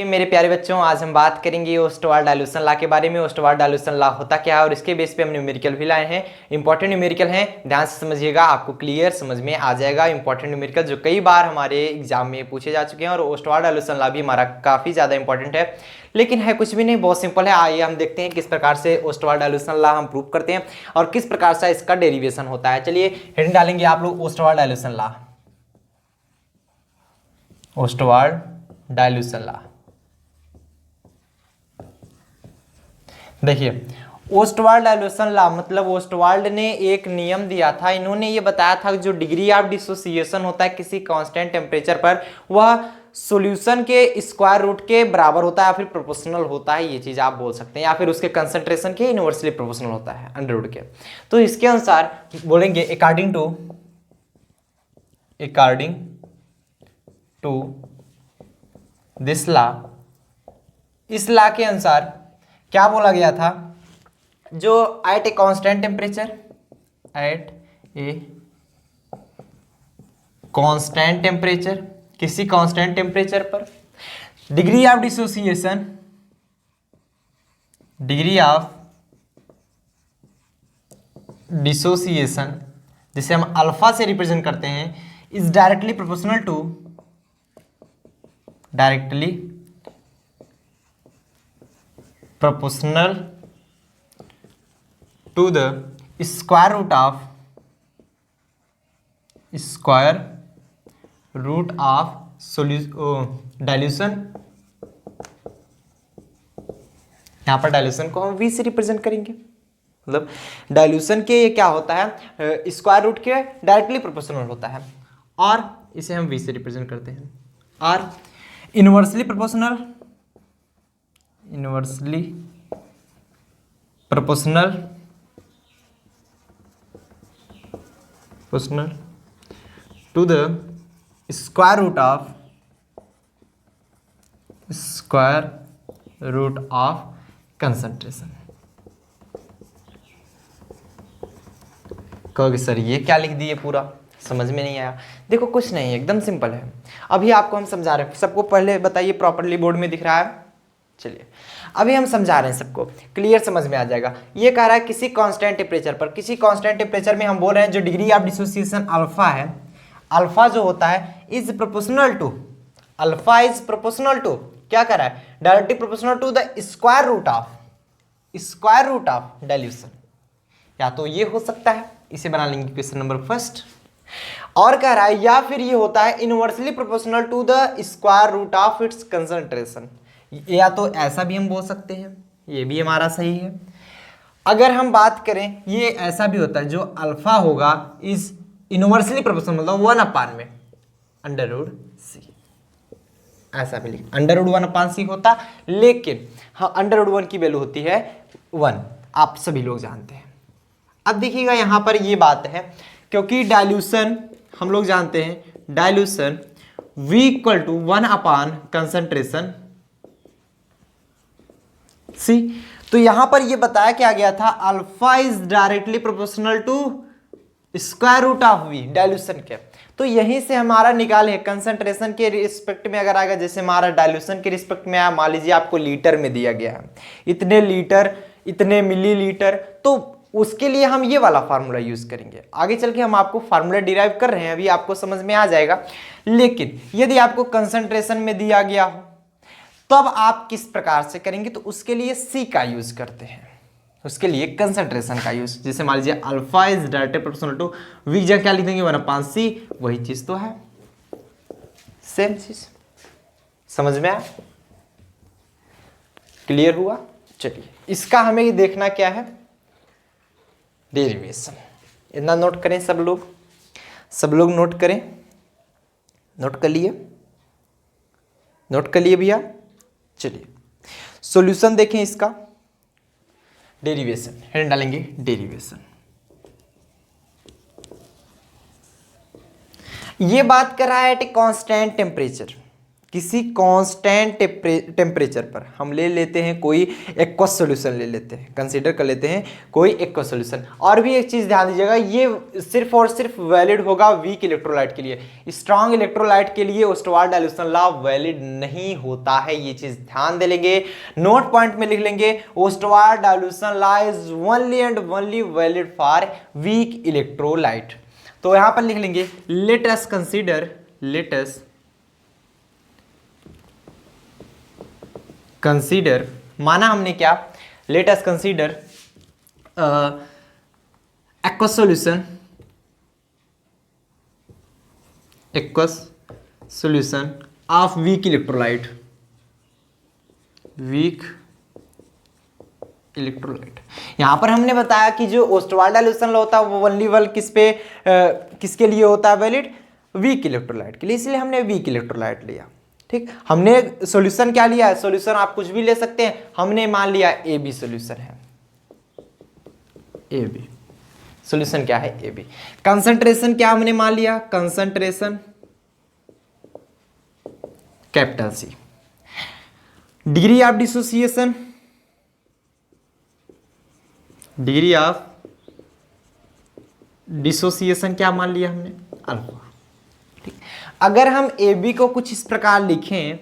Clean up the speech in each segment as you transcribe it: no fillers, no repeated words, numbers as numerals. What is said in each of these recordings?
मेरे प्यारे बच्चों, आज हम बात करेंगे ओस्टवाल्ड डाइल्यूशन लॉ के बारे में। ओस्टवाल्ड डाइल्यूशन लॉ होता क्या है और इसके बेस पे हम न्यूमेरिकल भी लाए हैं। इंपॉर्टेंट न्यूमेरिकल हैं, ध्यान से समझिएगा, आपको क्लियर समझ में आ जाएगा। इंपॉर्टेंट न्यूमेरिकल जो कई बार हमारे एग्जाम में पूछे जा चुके हैं और ओस्टवाल्ड डाइल्यूशन लॉ भी हमारा काफ़ी ज़्यादा इंपॉर्टेंट है, लेकिन है कुछ भी नहीं, बहुत सिंपल है। आइए हम देखते हैं किस प्रकार से ओस्टवाल्ड डाइल्यूशन लॉ हम प्रूव करते हैं और किस प्रकार से इसका डेरिवेशन होता है। चलिए हेडिंग डालेंगे आप लोग, Ostwald dilution law. Ostwald dilution law, देखिए ओस्टवाल्ड डाइल्यूशन लॉ मतलब ओस्टवाल्ड ने एक नियम दिया था। इन्होंने ये बताया था कि जो डिग्री ऑफ डिसोसिएशन होता है किसी कांस्टेंट टेम्परेचर पर, वह सॉल्यूशन के स्क्वायर रूट के बराबर होता है या फिर प्रोपोर्शनल होता है, ये चीज आप बोल सकते हैं, या फिर उसके कंसंट्रेशन के इनवर्सली प्रोपोर्शनल होता है अंडर रूट के। तो इसके अनुसार बोलेंगे अकॉर्डिंग टू दिस लॉ, इस लॉ के अनुसार क्या बोला गया था, जो at a constant temperature, at a constant temperature, किसी कांस्टेंट टेम्परेचर पर डिग्री ऑफ डिसोसिएशन जिसे हम अल्फा से रिप्रेजेंट करते हैं, is directly proportional to the square root of dilution. यहां पर डाइल्यूशन को हम v से रिप्रेजेंट करेंगे, मतलब डाइल्यूशन के ये क्या होता है, स्क्वायर रूट के डायरेक्टली प्रोपोर्शनल होता है और इसे हम v से रिप्रेजेंट करते हैं। और inversely proportional to the square root of concentration. कहोगे सर ये क्या लिख दिए, पूरा समझ में नहीं आया। देखो कुछ नहीं, एकदम सिंपल है। अभी आपको हम समझा रहे हैं, सबको पहले बताइए प्रॉपर्ली बोर्ड में दिख रहा है। चलिए अभी हम समझा रहे हैं, सबको क्लियर समझ में आ जाएगा। ये कह रहा है किसी कांस्टेंट टेम्परेचर पर, किसी कांस्टेंट टेम्परेचर में हम बोल रहे हैं जो डिग्री ऑफ डिसोसिएशन अल्फा है, अल्फा जो होता है is proportional to, alpha is proportional to, क्या कर रहा है, directly proportional to the square root of dilution. या तो ये हो सकता है, इसे बना लेंगे क्वेश्चन नंबर फर्स्ट, और कह रहा है या फिर ये होता है inversely proportional to the square root of its concentration. या तो ऐसा भी हम बोल सकते हैं, ये भी हमारा सही है। अगर हम बात करें ये ऐसा भी होता है, जो अल्फा होगा इज इनवर्सली प्रोपोर्शनल, मतलब 1 में अंडर रूट सी, ऐसा भी लिख, अंडर रूट 1/c होता, लेकिन हाँ अंडर रूट 1 की वैल्यू होती है 1, आप सभी लोग जानते हैं। अब देखिएगा यहां पर ये बात है, क्योंकि डाइल्यूशन हम लोग जानते हैं, डाइल्यूशन v इक्वल टू 1/कंसंट्रेशन सी। तो यहां पर ये बताया क्या गया था, alpha is directly proportional to square root of v dilution के। तो यहीं से हमारा निकाल है कंसंट्रेशन के रिस्पेक्ट में अगर आएगा, जैसे हमारा डाइल्यूशन के रिस्पेक्ट में आया, मान लीजिए आपको लीटर में दिया गया है, इतने लीटर इतने मिलीलीटर, तो उसके लिए हम ये वाला फार्मूला यूज करेंगे। आगे चल के हम आपको फार्मूला डिराइव कर रहे हैं, अभी आपको समझ में आ जाएगा। लेकिन यदि आपको कंसंट्रेशन में दिया गया हो तब आप किस प्रकार से करेंगे, तो उसके लिए सी का यूज करते हैं, उसके लिए कंसंट्रेशन का यूज। जैसे मान लीजिए alpha is directly proportional to V, जगह क्या लिख देंगे 1/c, वही चीज तो है, सेम चीज। समझ में आया, क्लियर हुआ। चलिए इसका हमें देखना क्या है, डेरिवेशन। इतना नोट करें सब लोग नोट करें, नोट कर लिए भैया। चलिए सॉल्यूशन देखें इसका, डेरिवेशन हेड डालेंगे, डेरिवेशन। ये बात कर रहा है एट ए कांस्टेंट टेम्परेचर, किसी कांस्टेंट टेम्परेचर पर हम ले लेते हैं कोई एक्वस सॉल्यूशन ले लेते हैं, कंसीडर कर लेते हैं कोई एक्वस सॉल्यूशन। और भी एक चीज़ ध्यान दीजिएगा, ये सिर्फ और सिर्फ वैलिड होगा वीक इलेक्ट्रोलाइट के लिए, स्ट्रॉन्ग इलेक्ट्रोलाइट के लिए ओस्टवाल्ड डाइल्यूशन लॉ वैलिड नहीं होता है। ये चीज़ ध्यान दे लेंगे, नोट पॉइंट में लिख लेंगे, Ostwald dilution law is only and only valid for weak electrolyte. तो यहां पर लिख लेंगे लेट अस कंसीडर, माना हमने क्या, late us consider aqueous solution of weak electrolyte, यहां पर हमने बताया कि जो ओस्टवाल्ड डाइल्यूशन लॉ होता है वो ओनली वल किसके लिए होता है वैलिड, वीक इलेक्ट्रोलाइट के लिए, इसलिए हमने वीक इलेक्ट्रोलाइट लिया। ठीक, हमने सॉल्यूशन क्या लिया है, सॉल्यूशन आप कुछ भी ले सकते हैं, हमने मान लिया ए बी सॉल्यूशन है, ए बी सॉल्यूशन क्या है, ए बी। कंसंट्रेशन क्या हमने मान लिया, concentration capital C. Degree of dissociation, degree of dissociation क्या मान लिया हमने, अल्फा। ठीक, अगर हम ए बी को कुछ इस प्रकार लिखें,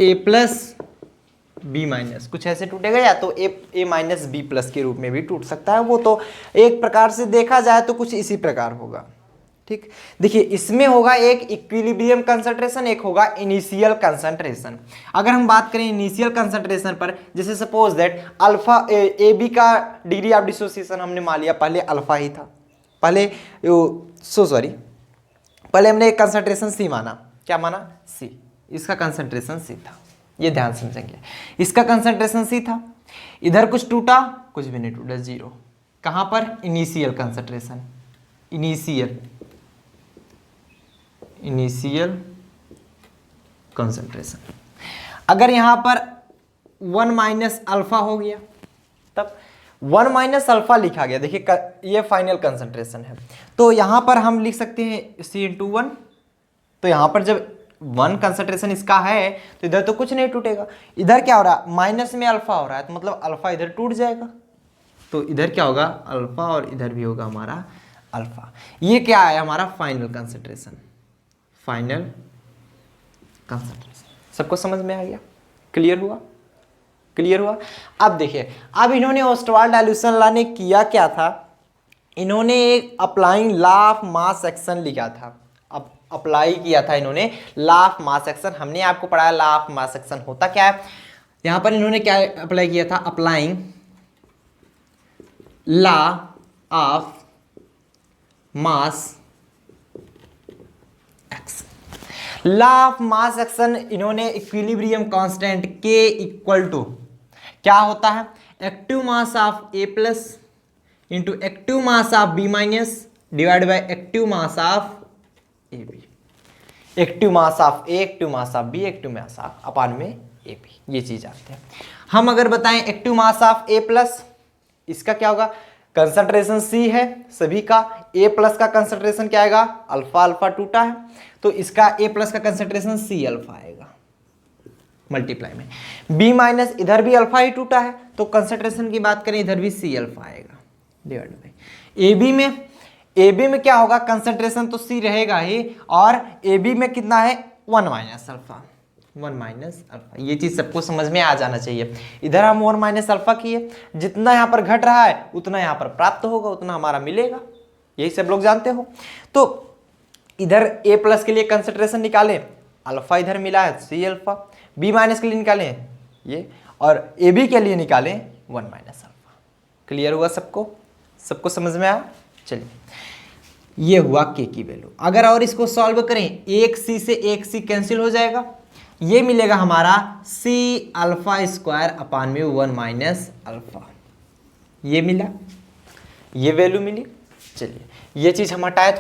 ए प्लस बी माइनस, कुछ ऐसे टूटेगा, या तो ए माइनस बी प्लस के रूप में भी टूट सकता है, वो तो एक प्रकार से देखा जाए तो कुछ इसी प्रकार होगा। ठीक, देखिए इसमें होगा एक इक्विलिब्रियम कंसंट्रेशन, एक होगा इनिशियल कंसंट्रेशन। अगर हम बात करें इनिशियल कंसंट्रेशन पर, जैसे suppose that alpha A B का डिग्री ऑफ डिसोसिएशन हमने मान लिया पहले अल्फा ही था, पहले हमने एक कंसंट्रेशन सी माना, क्या माना, सी, इसका कंसंट्रेशन सी था, ये ध्यान समझेंगे, इसका कंसंट्रेशन सी था, इधर कुछ टूटा, कुछ भी नहीं टूटा, जीरो। कहां पर, इनिशियल कंसंट्रेशन, इनिशियल कंसंट्रेशन। अगर यहां पर 1 माइनस अल्फा हो गया, तब 1 माइनस अल्फा लिखा गया, देखिए ये फाइनल कंसंट्रेशन है, तो यहां पर हम लिख सकते हैं C इंटू 1। तो यहां पर जब 1 कंसंट्रेशन इसका है तो इधर तो कुछ नहीं टूटेगा, इधर क्या हो रहा है, माइनस में अल्फा हो रहा है, तो मतलब अल्फा इधर टूट जाएगा, तो इधर क्या होगा, अल्फा, और इधर भी होगा हमारा अल्फा। ये क्या है, हमारा फाइनल कंसंट्रेशन, फाइनल कंसंट्रेशन। सबको समझ में आ गया, क्लियर हुआ, क्लियर हुआ। अब देखिए, अब इन्होंने ओस्टवाल्ड डाइल्यूशन लॉ ने किया क्या था, इन्होंने एक applying law of mass action लिखा था, अब अप्लाई किया था इन्होंने लॉ ऑफ मास एक्शन। हमने आपको पढ़ाया लॉ ऑफ मास एक्शन होता क्या है, यहां पर इन्होंने क्या अप्लाई किया था, applying law of mass action. Law of mass action इन्होंने equilibrium constant K equal to क्या होता है, active mass of A plus into active mass of B minus divide by active mass of AB। Active mass of A, active mass of B, active mass of upon में AB, ये चीज आते हैं। हम अगर बताएं active mass of A plus, इसका क्या होगा, कंसंट्रेशन C है सभी का, A प्लस का कंसंट्रेशन क्या आएगा, अल्फा, अल्फा टूटा है तो इसका A प्लस का कंसंट्रेशन C अल्फा आएगा मल्टीप्लाई में, B माइनस इधर भी अल्फा ही टूटा है तो कंसंट्रेशन की बात करें इधर भी C अल्फा आएगा डिवाइड बाई AB में क्या होगा, कंसंट्रेशन तो C रहेगा ही, और AB में कितना है, 1 माइनस अल्फा, 1 माइनस अल्फा। ये चीज सबको समझ में आ जाना चाहिए। इधर हम 1 माइनस अल्फा किए, जितना यहाँ पर घट रहा है उतना यहाँ पर प्राप्त होगा, उतना हमारा मिलेगा, यही सब लोग जानते हो। तो इधर A प्लस के लिए कंसंट्रेशन निकालें, अल्फा इधर मिला है C अल्फा, B माइनस के लिए निकालें ये, और AB के लिए निकालें 1 माइनस अल्फा। क्लियर हुआ सबको, सबको समझ में आया। चलिए, ये हुआ K की वैल्यू। अगर और इसको सॉल्व करें, एक C से एक C कैंसिल हो जाएगा, ये मिलेगा हमारा C अल्फा स्क्वायर अपान में 1 माइनस अल्फा, ये मिला, ये वैल्यू मिली। चलिए, ये चीज हम हटाए,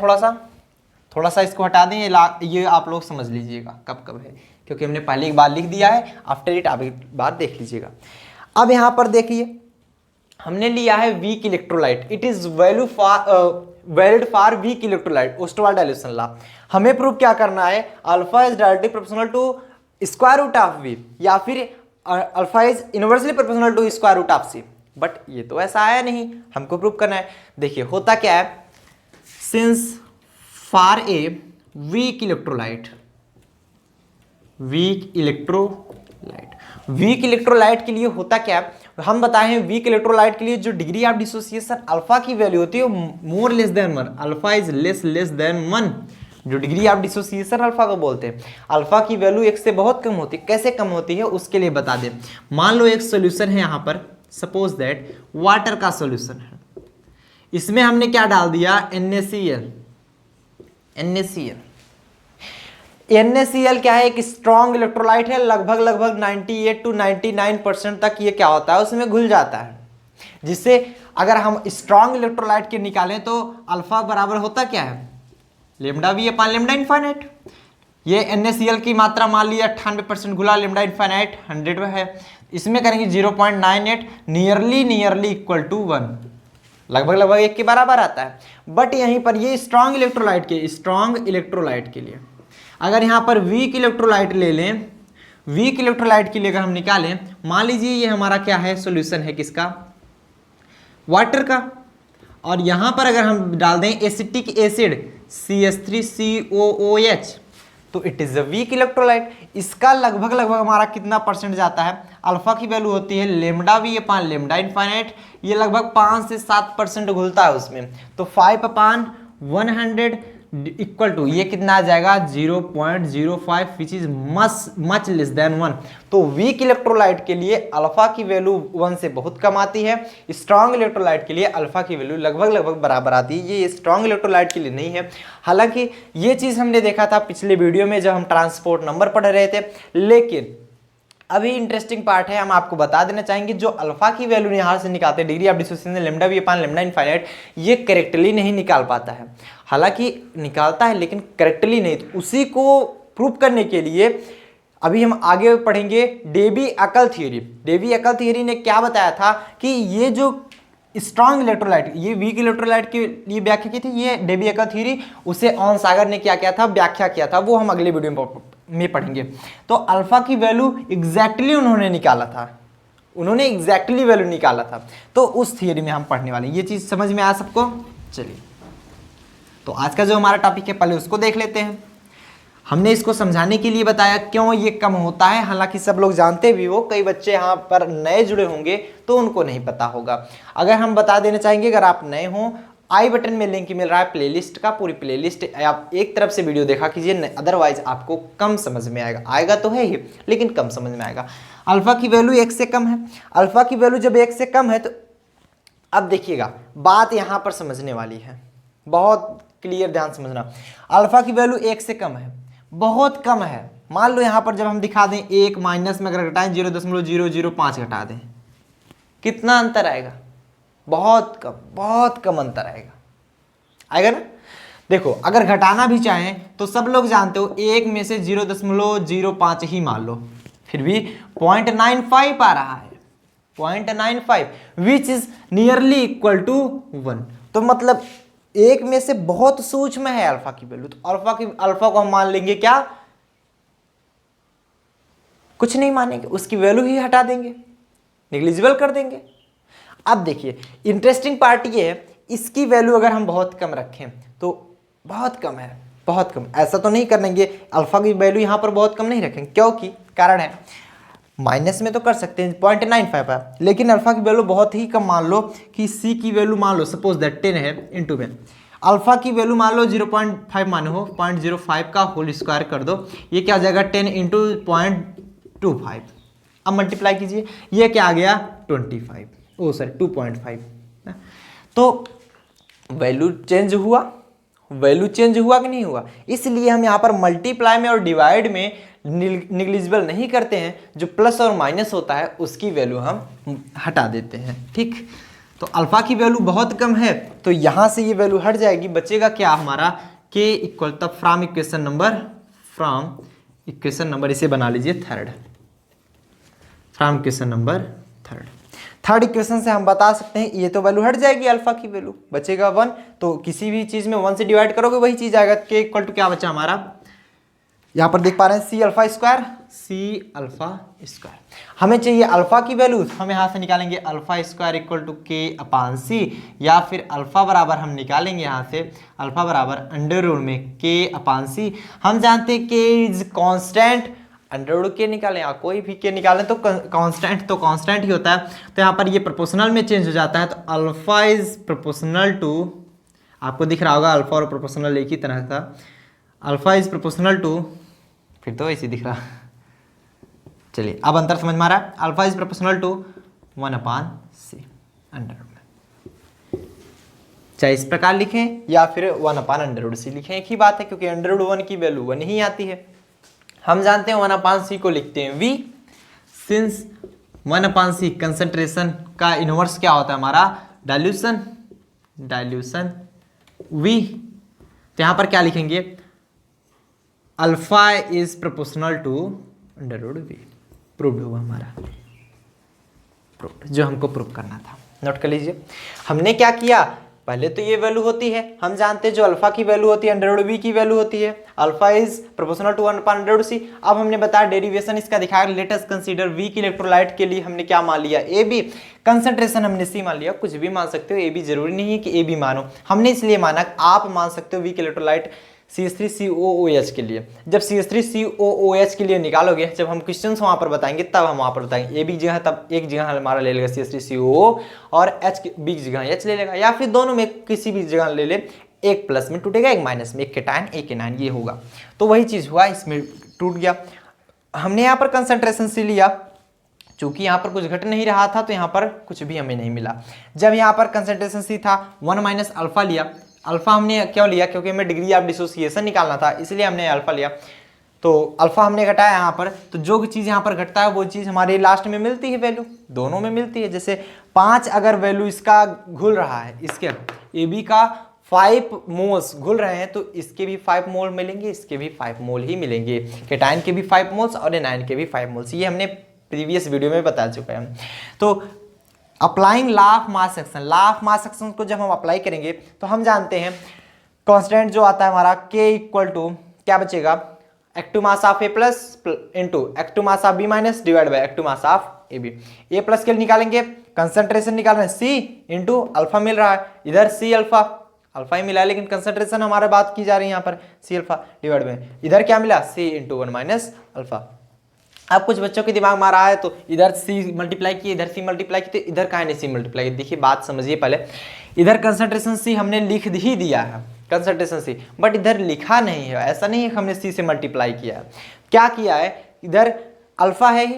थोड़ा सा इसको हटा दें, ये आप लोग समझ लीजिएगा कब कब है, क्योंकि हमने पहले एक बार लिख दिया है, आफ्टर इट आप एक बार देख लीजिएगा। अब यहाँ पर देखिए, हमने लिया है weak electrolyte, it is value for valid for weak electrolyte, Ostwald dilution law. हमें प्रूव क्या करना है, alpha is directly proportional to square root of V, या फिर alpha is inversely proportional to square root of C. But ये तो ऐसा आया नहीं, हमको प्रूव करना है। देखिए होता क्या है, since for a weak electrolyte, weak electrolyte के लिए होता क्या है, हम बताए हैं वीक इलेक्ट्रोलाइट के लिए जो डिग्री ऑफ डिसोसिएशन अल्फा की वैल्यू होती है more less than 1, alpha is less than 1, जो डिग्री ऑफ डिसोसिएशन अल्फा को बोलते हैं। अल्फा की वैल्यू 1 से बहुत कम होती है। कैसे कम होती है उसके लिए बता दें। मान लो एक सॉल्यूशन है यहाँ पर, सपोज दैट वाटर का सॉल्यूशन है, इसमें हमने क्या डाल दिया, NaCl क्या है, एक स्ट्रॉन्ग इलेक्ट्रोलाइट है, लगभग 98 to 99% तक ये क्या होता है उसमें घुल जाता है, जिससे अगर हम स्ट्रॉन्ग इलेक्ट्रोलाइट के निकालें तो अल्फा बराबर होता क्या है, lambda V upon lambda infinite. ये NaCl की मात्रा मान लिया 98% घुला, लेमडा इनफाइनाइट 100 में है, इसमें करेंगे 0.98, नियरली इक्वल टू 1, लगभग 1 के बराबर आता है। बट यहीं पर ये स्ट्रॉन्ग इलेक्ट्रोलाइट के लिए अगर यहाँ पर वीक इलेक्ट्रोलाइट ले लें, वीक इलेक्ट्रोलाइट के लिए अगर हम निकालें, मान लीजिए ये हमारा क्या है, सॉल्यूशन है किसका, वाटर का, और यहाँ पर अगर हम डाल दें एसिटिक एसिड CH3COOH, तो it is a weak electrolyte. इसका लगभग हमारा कितना परसेंट जाता है, अल्फा की वैल्यू होती है lambda V upon lambda infinite, ये लगभग 5 से 7% घुलता है उसमें, तो 5/100 इक्वल टू ये कितना आ जाएगा 0.05, which is much less than 1। तो वीक इलेक्ट्रोलाइट के लिए अल्फा की वैल्यू 1 से बहुत कम आती है, स्ट्रॉन्ग इलेक्ट्रोलाइट के लिए अल्फा की वैल्यू लगभग बराबर आती है। ये स्ट्रॉन्ग इलेक्ट्रोलाइट के लिए नहीं है। हालांकि ये चीज़ हमने देखा था पिछले वीडियो में जब हम ट्रांसपोर्ट नंबर पढ़ रहे थे, लेकिन अभी इंटरेस्टिंग पार्ट है, हम आपको बता देना चाहेंगे जो अल्फा की वैल्यू यहाँ से निकालते हैं degree of dissociation lambda V upon lambda infinite, ये करेक्टली नहीं निकाल पाता है। हालांकि निकालता है लेकिन करेक्टली नहीं। तो उसी को प्रूव करने के लिए अभी हम आगे पढ़ेंगे डेबी-अकल थ्योरी। डेबी-अकल थ्योरी ने क्या बताया था कि ये जो स्ट्रॉन्ग इलेक्ट्रोलाइट, ये वीक इलेक्ट्रोलाइट के लिए व्याख्या की थी, ये डेबी-अकल थ्योरी, उसे ऑन सागर ने क्या किया था, व्याख्या किया था, वो हम अगले वीडियो में पढ़ेंगे। तो अल्फा की वैल्यू एग्जैक्टली उन्होंने निकाला था, उन्होंने एग्जैक्टली वैल्यू निकाला था, तो उस थियरी में हम पढ़ने वाले हैं। ये चीज़ समझ में आया सबको? चलिए, तो आज का जो हमारा टॉपिक है पहले उसको देख लेते हैं। हमने इसको समझाने के लिए बताया क्यों ये कम होता है, हालांकि सब लोग जानते भी हो, कई बच्चे यहाँ पर नए जुड़े होंगे तो उनको नहीं पता होगा। अगर हम बता देना चाहेंगे, अगर आप नए हों, आई बटन में लिंक मिल रहा है प्लेलिस्ट का, पूरी प्लेलिस्ट आप एक तरफ से वीडियो देखा कीजिए, अदरवाइज आपको कम समझ में आएगा तो है ही, लेकिन कम समझ में आएगा। अल्फा की वैल्यू 1 से कम है, अल्फा की वैल्यू जब 1 से कम है तो अब देखिएगा बात यहाँ पर समझने वाली है, बहुत क्लियर ध्यान समझना। अल्फा की वैल्यू 1 से कम है, बहुत कम है। मान लो यहाँ पर जब हम दिखा दें 1 माइनस में अगर घटाएं 0.005 घटा दें, कितना अंतर आएगा? बहुत कम अंतर आएगा ना। देखो अगर घटाना भी चाहें तो सब लोग जानते हो 1 में से 0.05 ही मान लो, फिर भी 0.95 आ रहा है, 0.95 which is nearly equal to 1। तो मतलब 1 में से बहुत सूक्ष्म है अल्फा की वैल्यू। तो अल्फा को हम मान लेंगे क्या, कुछ नहीं मानेंगे, उसकी वैल्यू ही हटा देंगे, निग्लिजिबल कर देंगे। अब देखिए इंटरेस्टिंग पार्ट ये है, इसकी वैल्यू अगर हम बहुत कम रखें तो बहुत कम है, बहुत कम, ऐसा तो नहीं करेंगे अल्फा की वैल्यू यहाँ पर बहुत कम नहीं रखेंगे, क्योंकि कारण है माइनस में तो कर सकते हैं 0.95 है, लेकिन अल्फा की वैल्यू बहुत ही कम मान लो कि सी की वैल्यू मान लो सपोज दैट 10 है इंटू में, अल्फा की वैल्यू मान लो 0.5 मानो हो, 0.05 का होल स्क्वायर कर दो, ये क्या आ जाएगा 10 इंटू 0.25। अब मल्टीप्लाई कीजिए, ये क्या आ गया 2.5। तो वैल्यू चेंज हुआ, कि नहीं हुआ? इसलिए हम यहाँ पर मल्टीप्लाई में और डिवाइड में निग्लिजिबल नहीं करते हैं, जो प्लस और माइनस होता है उसकी वैल्यू हम हटा देते हैं। ठीक, तो अल्फा की वैल्यू बहुत कम है तो यहाँ से ये वैल्यू हट जाएगी, बचेगा क्या हमारा k इक्वल, तब फ्रॉम इक्वेशन नंबर इसे बना लीजिए third, from equation number third equation से हम बता सकते हैं ये तो वैल्यू हट जाएगी, अल्फा की वैल्यू बचेगा 1, तो किसी भी चीज में 1 से डिवाइड करोगे वही चीज आएगा। के इक्वल टू क्या बचा हमारा, यहाँ पर देख पा रहे हैं C alpha square, C alpha square. हमें चाहिए अल्फा की वैल्यू, हम यहाँ से निकालेंगे अल्फा स्क्वायर इक्वल टू के अपान सी, या फिर अल्फा बराबर हम निकालेंगे यहाँ से अल्फा बराबर अंडर रूट में के अपान सी। हम जानते हैं के इज कांस्टेंट, अंडर रूट के निकालें या कोई भी के निकालें तो कांस्टेंट ही होता है। तो यहाँ पर ये प्रोपोर्शनल में चेंज हो जाता है, तो अल्फा इज प्रोपोर्शनल टू, आपको दिख रहा होगा अल्फा और प्रोपोर्शनल एक ही तरह था, अल्फा इज प्रोपोर्शनल टू, फिर तो ऐसे दिख रहा। चलिए अब अंतर समझ में आ रहा है, alpha is proportional to 1 upon C under root में, चाहे इस प्रकार लिखें या फिर 1 अपान अंडर रूट सी लिखें, एक ही बात है, क्योंकि अंडर रूट 1 की वैल्यू 1 ही आती है। हम जानते हैं 1 अपान सी को लिखते हैं v, सिंस 1 अपान सी कंसंट्रेशन का इनवर्स क्या होता है हमारा, डाइल्यूशन v, तो यहां पर क्या लिखेंगे, alpha is proportional to under root V. Proved हुआ हमारा, प्रूव्ड, जो हमको प्रूव करना था। नोट कर लीजिए हमने क्या किया, पहले तो ये वैल्यू होती है, हम जानते हैं जो अल्फा की वैल्यू होती है अंडर रूट वी की वैल्यू होती है, alpha is proportional to 1 upon under root C. अब हमने बताया डेरिवेशन इसका दिखाया, लेट अस कंसीडर वी की इलेक्ट्रोलाइट के लिए हमने क्या मान लिया, ए बी, कंसंट्रेशन हमने सी मान लिया, कुछ भी मान सकते हो, ए बी जरूरी नहीं है कि ए बी मानो, हमने इसलिए माना, आप मान सकते हो वी की इलेक्ट्रोलाइट CH3COOH के लिए। जब CH3COOH के लिए निकालोगे, जब हम क्वेश्चंस वहां पर बताएंगे तब हम वहां पर बताएंगे, ए बी जगह तब एक जगह हमारा ले लेगा CH3COO और H बी की जगह H ले लेगा, या फिर दोनों में किसी भी जगह ले ले, एक प्लस में टूटेगा एक माइनस में, एक केटायन एक एनायन, ये होगा। तो वही चीज हुआ, इसमें टूट गया। हमने यहाँ पर कंसंट्रेशन सी लिया, चूंकि यहाँ पर कुछ घट नहीं रहा था तो यहाँ पर कुछ भी हमें नहीं मिला। जब यहाँ पर कंसंट्रेशन सी था 1 माइनस अल्फा लिया, अल्फा हमने क्यों लिया, क्योंकि हमें डिग्री ऑफ डिसोसिएशन निकालना था, इसलिए हमने अल्फा लिया। तो अल्फा हमने घटाया यहाँ पर, तो जो भी चीज़ यहाँ पर घटता है वो चीज़ हमारे लास्ट में मिलती है वैल्यू, दोनों में मिलती है। जैसे 5 अगर वैल्यू इसका घुल रहा है, इसके ए बी का 5 मोल्स घुल रहे हैं, तो इसके भी 5 मोल मिलेंगे, इसके भी 5 मोल ही मिलेंगे, केटायन के भी 5 मोल्स और एनायन के भी 5 मोल्स, ये हमने प्रीवियस वीडियो में बता चुके हैं। तो applying law of mass action, law of mass action को जब हम अप्लाई करेंगे तो हम जानते हैं कांस्टेंट जो आता है हमारा k इक्वल टू क्या बचेगा, active mass of A plus into active mass of B minus divide by active mass of A B. A plus के लिए निकालेंगे, कंसंट्रेशन निकाल रहे हैं सी इंटू अल्फा मिल रहा है, इधर सी अल्फा, अल्फा ही मिला है लेकिन कंसंट्रेशन हमारा बात की जा रही है यहाँ पर सी अल्फा डिवाइड बाय, इधर क्या मिला सी इंटू 1 माइनस अल्फा। अब कुछ बच्चों के दिमाग में आ रहा है तो इधर सी मल्टीप्लाई किए, इधर सी मल्टीप्लाई किए, तो इधर काहे नहीं सी मल्टीप्लाई किए। देखिए बात समझिए पहले, इधर कंसंट्रेशन सी हमने लिख ही दिया है कंसंट्रेशन सी, बट इधर लिखा नहीं है, ऐसा नहीं है हमने सी से मल्टीप्लाई किया है। क्या किया है, इधर अल्फा है,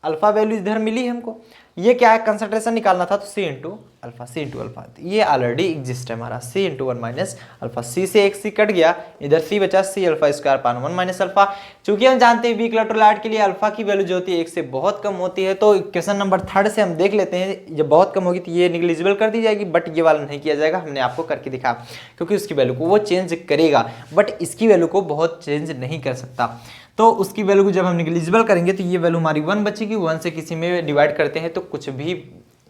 अल्फा वैल्यू इधर मिली है हमको, ये क्या है कंसंट्रेशन निकालना था तो सी इंटू अल्फा, सी इंटू अल्फा, ये ऑलरेडी एग्जिस्ट है हमारा, सी इंटू 1 माइनस अल्फा, सी से एक सी कट गया, इधर सी बचा सी अल्फा स्क्वायर पान 1 माइनस अल्फा। चूंकि हम जानते हैं वीक इलेक्ट्रोलाइट के लिए अल्फा की वैल्यू जो होती है 1 से बहुत कम होती है, तो क्वेश्चन नंबर 3 से हम देख लेते हैं, जब बहुत कम होगी तो ये निग्लिजिबल कर दी जाएगी, बट ये वाला नहीं किया जाएगा, हमने आपको करके दिखा, क्योंकि उसकी वैल्यू को वो चेंज करेगा बट इसकी वैल्यू को बहुत चेंज नहीं कर सकता। तो उसकी वैल्यू को जब हम निग्लिजिबल करेंगे तो ये वैल्यू हमारी 1 बचेगी, 1 से किसी में डिवाइड करते हैं तो कुछ भी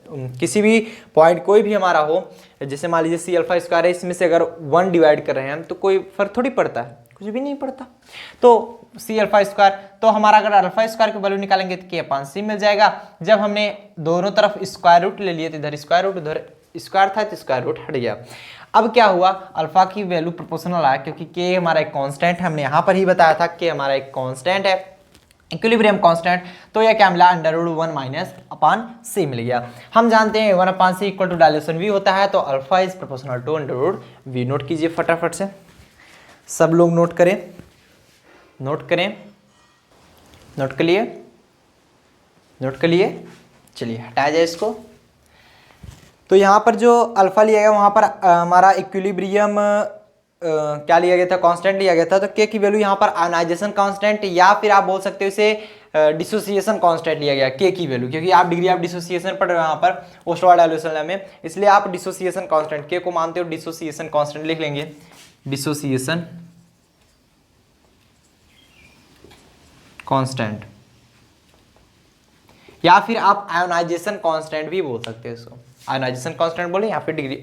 किसी भी पॉइंट कोई भी हमारा हो, जैसे मान लीजिए सी अल्फा स्क्वायर है, इसमें से अगर 1 डिवाइड कर रहे हैं हम तो कोई फर्क थोड़ी पड़ता है, कुछ भी नहीं पड़ता। तो सी अल्फा स्क्वायर, तो हमारा अगर अल्फा स्क्वायर की वैल्यू निकालेंगे तो के अपान सी मिल जाएगा। जब हमने दोनों तरफ स्क्वायर रूट ले लिए तो इधर स्क्वायर रूट, उधर स्क्वायर था तो स्क्वायर रूट हट गया। अब क्या हुआ, अल्फा की वैल्यू प्रोपोर्शनल आया, क्योंकि के हमारा एक कांस्टेंट है, हमने यहाँ पर ही बताया था कि हमारा एक कांस्टेंट है, इक्विलिब्रियम कांस्टेंट, तो यह क्या मिला under root 1 minus upon C मिल गया। हम जानते हैं 1 upon C equal to dilution V होता है, तो alpha is proportional to under root V. Note कीजिए फटाफट से, सब लोग नोट करें, नोट करें, नोट कर लिए, नोट कर लिए। चलिए हटाया जाए इसको। तो यहाँ पर जो अल्फा लिया गया वहाँ पर हमारा इक्विलिब्रियम क्या लिया गया था, कांस्टेंट लिया गया था, तो के की वैल्यू यहाँ पर आयनाइजेशन कांस्टेंट या फिर आप बोल सकते हो इसे डिसोसिएशन कांस्टेंट लिया गया के की वैल्यू, क्योंकि आप डिग्री ऑफ डिसोसिएशन पढ़ रहे हो यहाँ पर ओस्टोवा डाइल्यूशन में, इसलिए आप डिसोसिएशन कांस्टेंट के को मानते हो, डिसोसिएशन कांस्टेंट लिख लेंगे, डिसोसिएशन कांस्टेंट। या फिर आप आयोनाइजेशन कांस्टेंट भी बोल सकते हो इसको, आयोनाइजेशन कांस्टेंट बोले या फिर डिग्री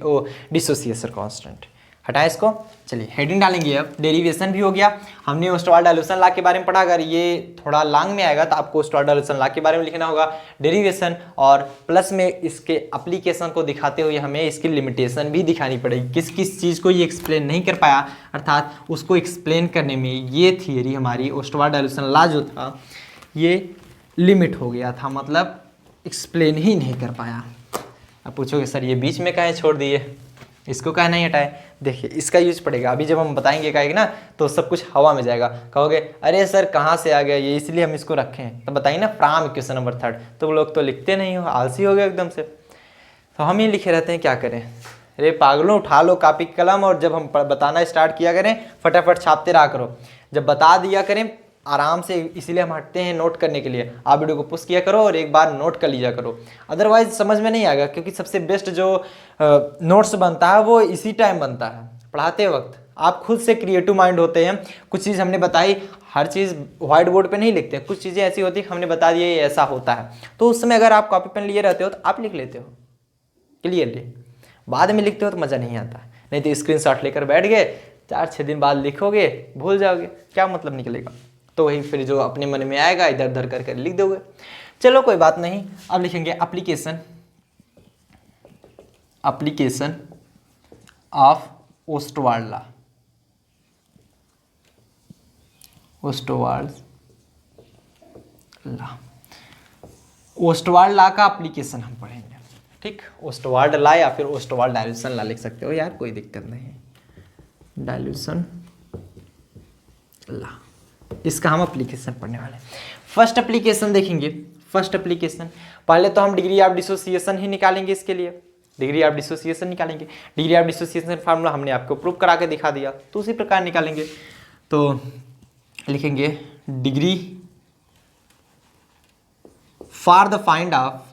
डिसोसिएशन कांस्टेंट। हटाएं इसको। चलिए हेडिंग डालेंगे। अब डेरिवेशन भी हो गया, हमने ओस्टवाल्ड डाइल्यूशन लॉ के बारे में पढ़ा। अगर ये थोड़ा लॉन्ग में आएगा तो आपको ओस्टवाल्ड डाइल्यूशन लॉ के बारे में लिखना होगा, डेरिवेशन, और प्लस में इसके एप्लीकेशन को दिखाते हुए हमें इसकी लिमिटेशन भी दिखानी पड़ेगी, किस किस चीज़ को ये एक्सप्लेन नहीं कर पाया, अर्थात उसको एक्सप्लेन करने में ये थियरी हमारी ओस्टवाल्ड डाइल्यूशन लॉ जो था ये लिमिट हो गया था, मतलब एक्सप्लेन ही नहीं कर पाया। अब पूछोगे सर ये बीच में काहे छोड़ दिए, इसको काहे नहीं हटाए। देखिए इसका यूज पड़ेगा, अभी जब हम बताएंगे काहे ना तो सब कुछ हवा में जाएगा, कहोगे अरे सर कहाँ से आ गया ये, इसलिए हम इसको रखे हैं। तो बताइए ना फ्रॉम इक्वेशन नंबर 3, तो लोग तो लिखते नहीं हो, आलसी हो गए एकदम से, तो हम ही लिखे रहते हैं, क्या करें। अरे पागलों उठा लो कापी कलम, और जब हम बताना स्टार्ट किया करें फटाफट छापते रहा करो, जब बता दिया करें आराम से, इसीलिए हम हटते हैं नोट करने के लिए। आप वीडियो को पुश किया करो और एक बार नोट कर लीजिए करो, अदरवाइज समझ में नहीं आएगा, क्योंकि सबसे बेस्ट जो नोट्स बनता है वो इसी टाइम बनता है, पढ़ाते वक्त। आप खुद से क्रिएटिव माइंड होते हैं, कुछ चीज़ हमने बताई, हर चीज़ व्हाइट बोर्ड पे नहीं लिखते, कुछ चीज़ें ऐसी होती है हमने बता दिया ये ऐसा होता है, तो उस समय अगर आप कॉपी पेन लिए रहते हो तो आप लिख लेते हो क्लियरली, बाद में लिखते हो तो मज़ा नहीं आता। नहीं तो स्क्रीनशॉट लेकर बैठ गए, 4-6 दिन बाद लिखोगे भूल जाओगे, क्या मतलब निकलेगा। तो वही फिर जो अपने मन में आएगा इधर उधर करके लिख दोगे। चलो कोई बात नहीं, अब लिखेंगे application, application of Ostwald law, Ostwald law, Ostwald law का एप्लीकेशन हम पढ़ेंगे, ठीक। ओस्टवाल्ड लॉ या फिर ओस्टवाल्ड डाइल्यूशन लॉ लिख सकते हो यार, कोई दिक्कत नहीं, डाइल्यूशन लॉ, इसका हम एप्लीकेशन पढ़ने वाले हैं। फर्स्ट एप्लीकेशन देखेंगे, फर्स्ट एप्लीकेशन पहले तो हम डिग्री ऑफ डिसोसिएशन ही निकालेंगे, इसके लिए डिग्री ऑफ डिसोसिएशन निकालेंगे। डिग्री ऑफ डिसोसिएशन फार्मूला हमने आपको प्रूव करा के दिखा दिया, तो उसी प्रकार निकालेंगे। तो लिखेंगे degree for the find of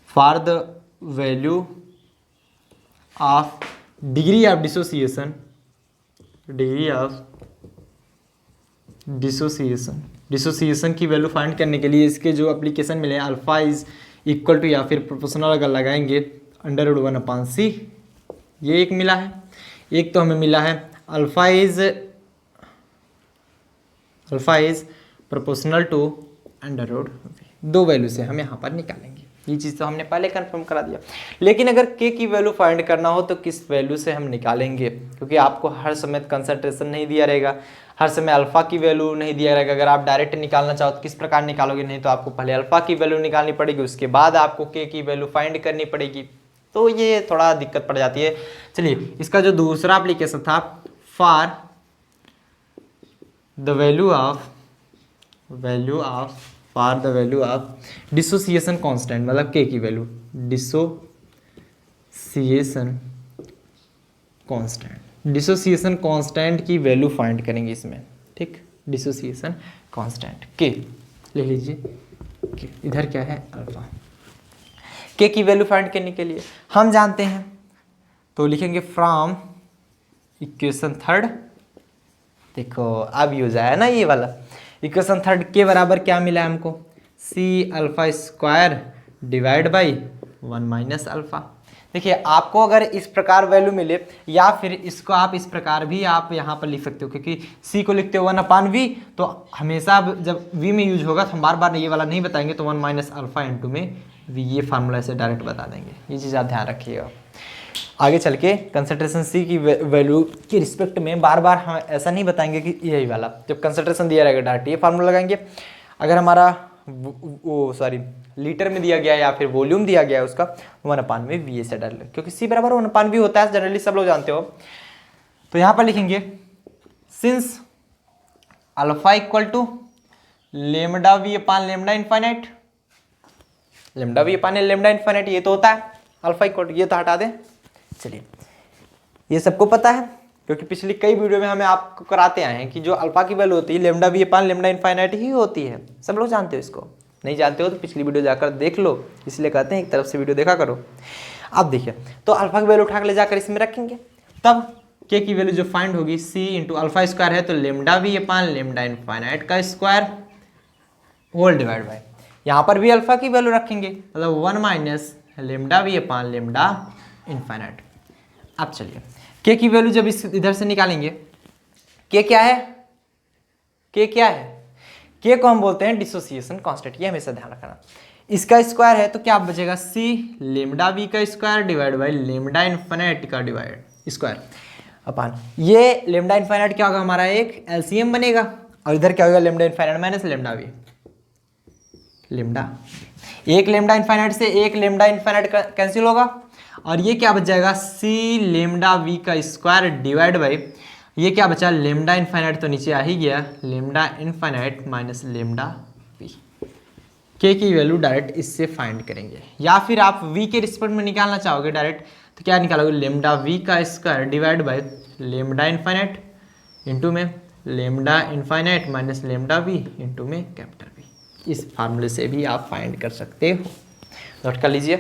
for the value of degree of dissociation, degree of dissociation, dissociation की वैल्यू फाइंड करने के लिए इसके जो एप्लीकेशन मिले, अल्फा इज इक्वल टू या फिर प्रोपोर्शनल अगर लगाएंगे √1/c, ये एक मिला है। एक तो हमें मिला है alpha is proportional to √v, दो वैल्यू से हम यहाँ पर निकालेंगे। ये चीज़ तो हमने पहले कंफर्म करा दिया, लेकिन अगर k की वैल्यू फाइंड करना हो तो किस वैल्यू से हम निकालेंगे, क्योंकि आपको हर समय कंसंट्रेशन नहीं दिया रहेगा, हर समय अल्फा की वैल्यू नहीं दिया रहेगा। अगर आप डायरेक्ट निकालना चाहो तो किस प्रकार निकालोगे, नहीं तो आपको पहले अल्फा की वैल्यू निकालनी पड़ेगी, उसके बाद आपको k की वैल्यू फाइंड करनी पड़ेगी, तो ये थोड़ा दिक्कत पड़ जाती है। चलिए इसका जो दूसरा एप्लीकेशन था, for the value of dissociation constant, मतलब k की वैल्यू, डिसोसिएशन कांस्टेंट की वैल्यू फाइंड करेंगे इसमें, ठीक। डिसोसिएशन कांस्टेंट k ले लीजिए, k इधर क्या है अल्फा, k की वैल्यू फाइंड करने के लिए हम जानते हैं, तो लिखेंगे फ्रॉम इक्वेशन थर्ड। देखो अब यूज आया ना ये वाला, इक्वेशन थर्ड के बराबर क्या मिला है हमको, c⁴ डिवाइड बाई 1 - अल्फा। देखिए आपको अगर इस प्रकार वैल्यू मिले, या फिर इसको आप इस प्रकार भी आप यहाँ पर लिख सकते हो, क्योंकि c को लिखते हो 1/v, तो हमेशा जब v में यूज होगा तो हम बार बार ये वाला नहीं बताएंगे, तो 1 - अल्फा इंटू में v, ये फार्मूला से डायरेक्ट बता देंगे। ये चीज़ आप ध्यान रखिएगा। आगे चल के कंसंट्रेशन C की वैल्यू के रिस्पेक्ट में बार बार हम ऐसा नहीं बताएंगे कि यही वाला, जब कंसंट्रेशन दिया रहेगा डायरेक्ट ये फार्मूला लगाएंगे। अगर हमारा लीटर में दिया गया या फिर वॉल्यूम दिया गया है उसका, 1/v से डाल, क्योंकि C बराबर 1/v होता है, जनरली सब लोग जानते हो। तो यहाँ पर लिखेंगे since alpha equal to λv/λ∞, λv/λ∞, ये तो होता है अल्फा इक्वल टू, ये तो हटा दें। चलिए ये सबको पता है, क्योंकि पिछली कई वीडियो में हमें आपको कराते आए हैं कि जो अल्फा की वैल्यू होती है λv/λ∞ ही होती है, सब लोग जानते हो। इसको नहीं जानते हो तो पिछली वीडियो जाकर देख लो, इसलिए कहते हैं एक तरफ से वीडियो देखा करो। अब देखिए, तो अल्फा की वैल्यू उठा कर ले जाकर इसमें रखेंगे, तब के की वैल्यू जो फाइंड होगी सी इंटू अल्फा स्क्वायर है तो lambda V upon lambda infinite का स्क्वायर होल डिवाइड बाय, यहाँ पर भी अल्फा की वैल्यू रखेंगे मतलब 1 minus lambda V upon lambda infinite. अब चलिए के की वैल्यू जब इस इधर से निकालेंगे, के क्या है, के क्या है, के को हम बोलते हैं डिसोसिएशन कांस्टेंट, ये हमेशा ध्यान रखना। इसका स्क्वायर है तो क्या बचेगा सी लेमडा वी का square divide by lambda infinite का डिवाइड स्क्वायर अपान, ये लेमडा इनफाइनाइट क्या होगा हमारा एक एलसीएम बनेगा और इधर क्या होगा lambda infinite minus lambda V, lambda एक लेमडा इनफाइनाइट से एक लेमडा इनफाइनाइट कैंसिल होगा और ये क्या बच जाएगा सी लेमडा वी का स्क्वायर डिवाइड बाई, ये क्या बचा लेमडा इनफाइनाइट तो नीचे आ ही गया, lambda infinite minus lambda V. K की वैल्यू डायरेक्ट इससे फाइंड करेंगे या फिर आप वी के रिस्पेक्ट में निकालना चाहोगे डायरेक्ट तो क्या निकालोगे लेमडा वी का square divide by lambda infinite into में lambda infinite minus lambda V into में कैपिटल वी। इस फार्मूले से भी आप फाइंड कर सकते हो। नोट कर लीजिए,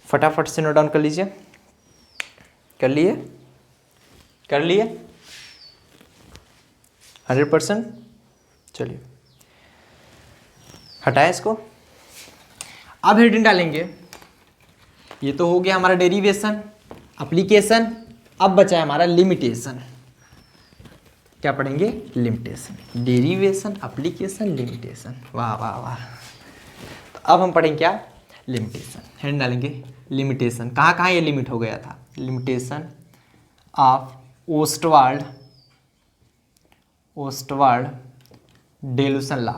फटाफट से नोट डाउन कर लीजिए, कर लिए, कर लिए 100%। चलिए हटाए इसको, अब हेडिंग डालेंगे। ये तो हो गया हमारा डेरिवेशन एप्लीकेशन, अब बचा है हमारा लिमिटेशन। क्या पढ़ेंगे लिमिटेशन, डेरिवेशन एप्लीकेशन लिमिटेशन, वाह वाह वाह। तो अब हम पढ़ेंगे क्या लिमिटेशन, हेडिंग डालेंगे लिमिटेशन। कहाँ कहाँ ये लिमिट हो गया था, limitation of Ostwald dilution law,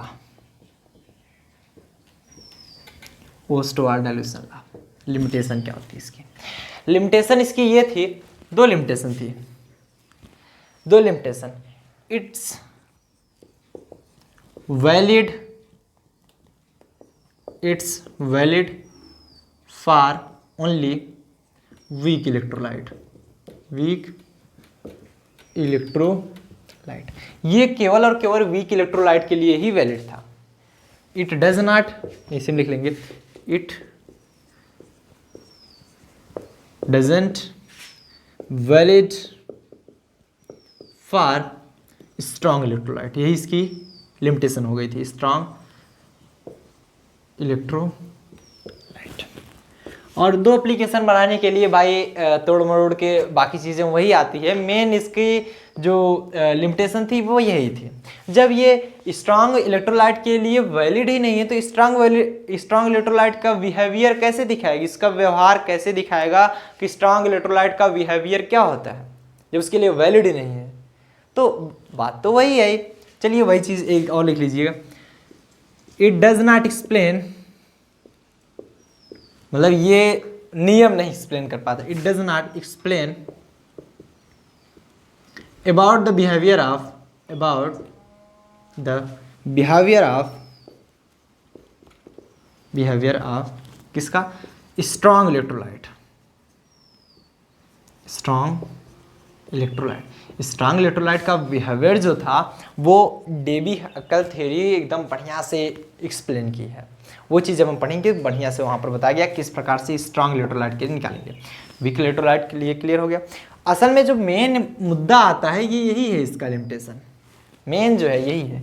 Ostwald dilution law. Limitation क्या होती है इसकी, लिमिटेशन इसकी ये थी, दो लिमिटेशन थी, दो limitation. It's valid for only weak electrolyte, ये केवल और केवल वीक इलेक्ट्रोलाइट के लिए ही वैलिड था। इट डज नॉट, इसे लिख लेंगे, it doesn't valid for strong electrolyte, यही इसकी लिमिटेशन हो गई थी, स्ट्रॉन्ग इलेक्ट्रोलाइट। और दो एप्लीकेशन बनाने के लिए भाई तोड़ मरोड़ के बाकी चीज़ें वही आती है, मेन इसकी जो लिमिटेशन थी वो यही थी। जब ये स्ट्रॉन्ग इलेक्ट्रोलाइट के लिए वैलिड ही नहीं है तो स्ट्रॉन्ग इलेक्ट्रोलाइट का बिहेवियर कैसे दिखाएगी, इसका व्यवहार कैसे दिखाएगा कि स्ट्रॉन्ग इलेक्ट्रोलाइट का बिहेवियर क्या होता है जब उसके लिए वैलिड ही नहीं है। तो बात तो वही है। चलिए वही चीज़ एक और लिख लीजिएगा, इट डज नॉट एक्सप्लेन, मतलब ये नियम नहीं एक्सप्लेन कर पाता, it does not explain about the behavior of किसका, स्ट्रॉन्ग इलेक्ट्रोलाइट का बिहेवियर जो था वो डेबी हकल थ्योरी एकदम बढ़िया से एक्सप्लेन की है। वो चीज़ जब हम पढ़ेंगे बढ़िया से वहाँ पर बताया गया किस प्रकार से स्ट्रॉन्ग इलेक्ट्रोलाइट के निकालेंगे। वीक इलेक्ट्रोलाइट के लिए क्लियर हो गया। असल में जो मेन मुद्दा आता है ये यही है, इसका लिमिटेशन मेन जो है यही है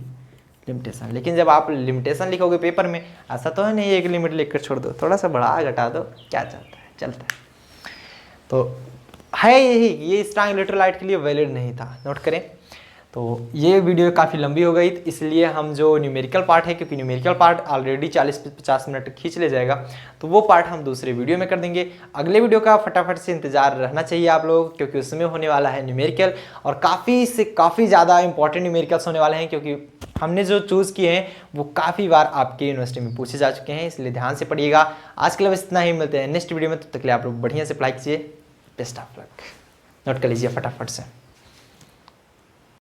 लिमिटेशन। लेकिन जब आप लिमिटेशन लिखोगे पेपर में, ऐसा तो है नहीं एक लिमिट लिखकर छोड़ दो, थोड़ा सा बढ़ा घटा दो, क्या चलता है चलता है। तो है यही, ये स्ट्रॉन्ग इलेक्ट्रोलाइट के लिए वैलिड नहीं था, नोट करें। तो ये वीडियो काफ़ी लंबी हो गई, इसलिए हम जो न्यूमेरिकल पार्ट है, क्योंकि न्यूमेरिकल पार्ट ऑलरेडी 40-50 मिनट खींच ले जाएगा, तो वो पार्ट हम दूसरे वीडियो में कर देंगे। अगले वीडियो का फटाफट से इंतजार रहना चाहिए आप लोग, क्योंकि उसमें होने वाला है न्यूमेरिकल और काफ़ी ज़्यादा इंपॉर्टेंट न्यूमेरिकल्स होने वाले हैं, क्योंकि हमने जो चूज़ किए हैं वो काफ़ी बार आपके यूनिवर्सिटी में पूछे जा चुके हैं, इसलिए ध्यान से पढ़िएगा। आज के लिए बस इतना ही, मिलते हैं नेक्स्ट वीडियो में, तब तक के लिए आप लोग बढ़िया से अप्लाई कीजिए। बेस्ट ऑफ लक, नोट कर लीजिए फटाफट से।